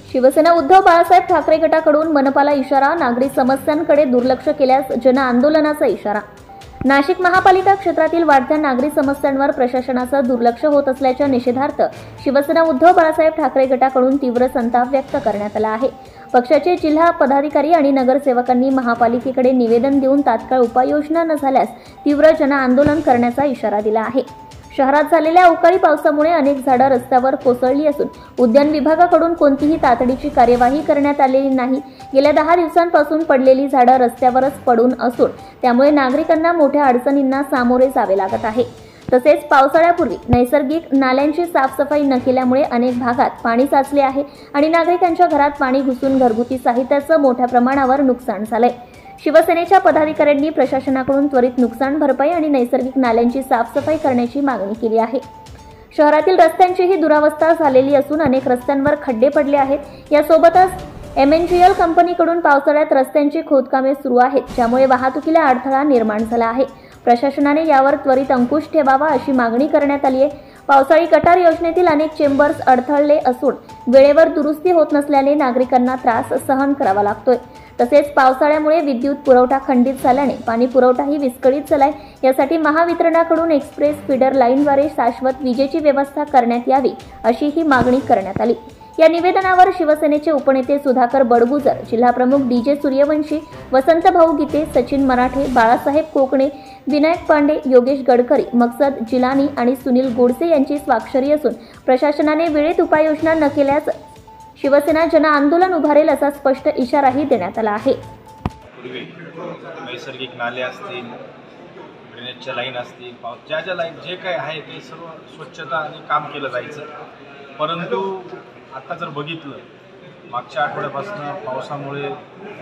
शिवसेना उद्धव बाळासाहेब ठाकरे गटाकडून मनपाला इशारा, नागरी समस्यांकडे दुर्लक्ष केल्यास जनआंदोलनाचा इशारा। नाशिक महापालिका क्षेत्रातील वाढत्या नागरी समस्यांवर प्रशासनाचं दुर्लक्ष होत असल्याच्या निषेधार्थ शिवसेना उद्धव बाळासाहेब ठाकरे गटाकडून तीव्र संताप व्यक्त करण्यात आला आहे। पक्षाचे जिल्हा पदाधिकारी आणि नगरसेवकांनी महापालिकेकडे निवेदन देऊन तात्काळ उपाययोजना न झाल्यास तीव्र जनआंदोलन करण्याचा इशारा दिला आहे। शहरात झालेल्या अवकाळी पावसामुळे अनेक झाडं रस्त्यावर कोसळली असून उद्यान विभागाकडून कोणतीही तातडीची कार्यवाही करण्यात आलेली नाही। गेल्या 10 दिवसांपासून पडलेली झाडं रस्त्यावरच पडून असून त्यामुळे नागरिकांना मोठ्या अडचणींना सामोरे जावे लागत आहे। तसेच पावसाळ्यापूर्वी नैसर्गिक नाल्यांची साफसफाई न केल्यामुळे अनेक भागात पाणी साचले आहे आणि नागरिकांच्या घरात पाणी घुसून घरगुती साहित्याचं मोठ्या प्रमाणावर नुकसान झालंय। शिवसेनेच्या पदाधिकाऱ्यांनी प्रशासनाकडून त्वरित नुकसान भरपाई आणि नैसर्गिक नाल्यांची साफसफाई करण्याची मागणी केली आहे। शहरातील रस्त्यांचीही दुरावस्था झालेली असून अनेक रस्त्यांवर खड्डे पडले आहेत। यासोबतच MNGL कंपनीकडून पावसाळ्यात रस्त्यांची खोदकामे सुरू आहेत, ज्यामुळे वाहतुकीला अडथळा निर्माण झाला आहे। प्रशासनाने यावर त्वरित अंकुश ठेवावा अशी मागणी करण्यात आली आहे। पावसाळी गटार योजनेतील अनेक चेंबर्स अडथळले असून वेळेवर दुरुस्ती होत नसल्याने नागरिकांना त्रास सहन करावा लागतोय। तसेच पावसाळ्यामुळे विद्युत पुरवठा खंडित झाल्याने पाणी पुरवठाही विस्कळीत झालाय। यासाठी महावितरणाकडून एक्सप्रेस फीडर लाईनद्वारे शाश्वत विजेची व्यवस्था करण्यात यावी अशी ही मागणी करण्यात आली। या निवेदनावर शिवसेनेचे उपनेते सुधाकर बडगुजर, जिल्हाप्रमुख DJ सूर्यवंशी, वसंतभाऊ गीते, सचिन मराठे, बाळासाहेब कोकणे, विनायक पांडे, योगेश गडकरी, मकसद जिलानी आणि सुनील गोडसे यांची स्वाक्षरी असून प्रशासनाने वेळेत उपाययोजना न केल्यास शिवसेना जनआंदोलन उभारेल असा स्पष्ट इशाराही देण्यात आला आहे। पूर्वी नैसर्गिक नाले असतील, ड्रेनेजच्या लाईन असतील, ज्या लाईन जे काय आहे ते सर्व स्वच्छता आणि काम केलं जायचं। परंतु आता जर बघितलं, मागच्या आठवड्यापासून पावसामुळे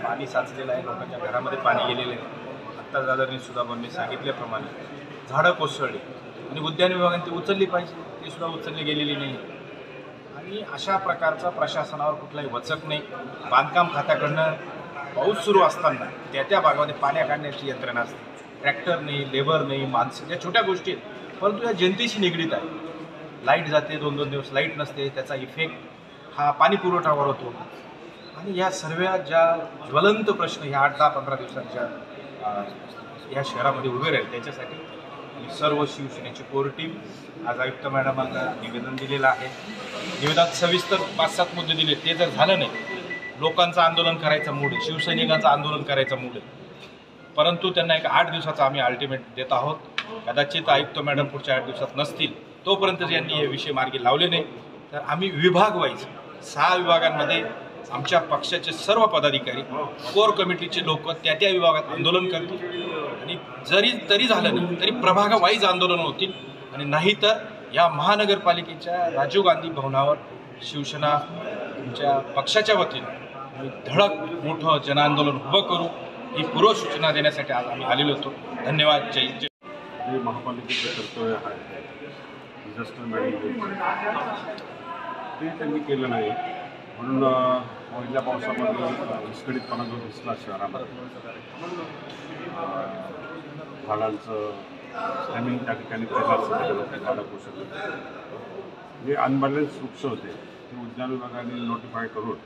पाणी साचलेलं आहे, लोकांच्या घरामध्ये पाणी गेलेलं आहे। आत्ता दादांनी सुद्धा मी सांगितल्याप्रमाणे झाडं कोसळली आणि उद्यान विभागाने ती उचलली पाहिजे, ती सुद्धा उचलली गेलेली नाही आणि अशा प्रकारचा प्रशासनावर कुठलाही वचक नाही। बांधकाम खात्याकडनं पाऊस सुरू असताना त्या भागामध्ये पाण्या काढण्याची यंत्रणा असते, ट्रॅक्टर नाही, लेबर नाही, माणसं, या छोट्या गोष्टी आहेत, परंतु या जनतेशी निगडीत आहे। लाईट जाते, 2-2 दिवस लाईट नसते, त्याचा इफेक्ट हा पाणी पुरवठावर होतो आणि या सर्व ज्या ज्वलंत प्रश्न ह्या 8-10-15 दिवसांच्या या शहरामध्ये उभे राहील, त्याच्यासाठी सर्व शिवसेनेची कोर टीम आज आयुक्त मॅडमांना निवेदन दिलेलं आहे। निवेदनात सविस्तर 5-7 मुद्दे दिले। ते जर झालं नाही, लोकांचं आंदोलन करायचं मूड आहे, शिवसैनिकांचं आंदोलन करायचं मूड आहे, परंतु त्यांना एक 8 दिवसाचा आम्ही अल्टिमेट देत आहोत। कदाचित आयुक्त मॅडम पुढच्या 8 दिवसात नसतील, तोपर्यंत यांनी हे विषय मार्गी लावले नाही तर आम्ही विभाग वाईज 6 विभागांमध्ये आमच्या पक्षाचे सर्व पदाधिकारी, कोर कमिटीचे लोक त्या विभागात आंदोलन करतील आणि तरी झालं नाही तरी प्रभाग वाईज आंदोलन होतील आणि नाही तर या महानगरपालिकेच्या राजीव गांधी भवनावर शिवसेना आमच्या पक्षाच्या वतीने धडक मोठं जनआंदोलन उभं करू, ही पूर्वसूचना देण्यासाठी आज आम्ही आलेलो होतो। धन्यवाद। जय जय। हे महापालिकेचं कर्तव्य आहे डिझास्टर मॅनेजमेंट, ते त्यांनी केलं नाही म्हणून पहिल्या पावसामध्ये विस्कळीतपणा जो दिसला शहरामध्ये, झाडांचं स्टॅमिंग त्या ठिकाणी झाडं कोसळलं, जे अनबॅलन्स वृक्ष होते ते उद्यान विभागाने नोटिफाय करून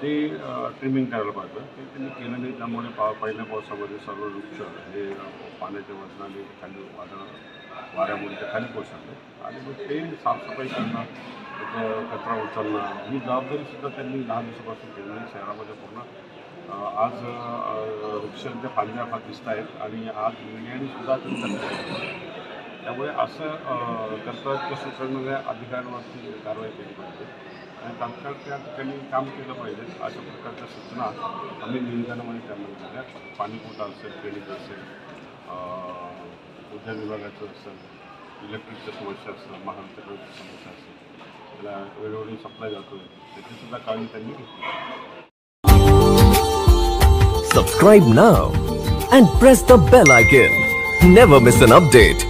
ते ट्रिमिंग करायला पाहिजे, ते त्यांनी केलं नाही। त्यामुळे पहिल्या पावसामध्ये सर्व वृक्ष हे पाण्याच्या वजनाने खाली वाऱ्यामुळे ते खाली कोसळले आणि मग ते साफसफाई करणं, कचरा उचलणं ही जबाबदारीसुद्धा त्यांनी 10 दिवसापासून केली नाही। शहरामध्ये पूर्ण आज वृक्षांच्या फांद्या फार दिसत आहेत आणि आज मीडियानेसुद्धा त्यामुळे असं कर्तव्य सुचवणाऱ्या अधिकाऱ्यांवरती कारवाई केली पाहिजे आणि तात्काळ त्या ठिकाणी काम केलं पाहिजे। अशा प्रकारच्या सूचना आम्ही निवेदनामध्ये त्यांना दिल्या। पाणीपुरवठा असेल, ड्रेनेज असेल, उद्यान विभागाचं असेल, इलेक्ट्रिकच्या समस्या असेल, महावितरणाची समस्या असेल, त्याला वेळोवेळी सप्लाय जातोय, त्याचीसुद्धा काळजी त्यांनी घेतली। Subscribe now and press the bell icon. Never miss an update.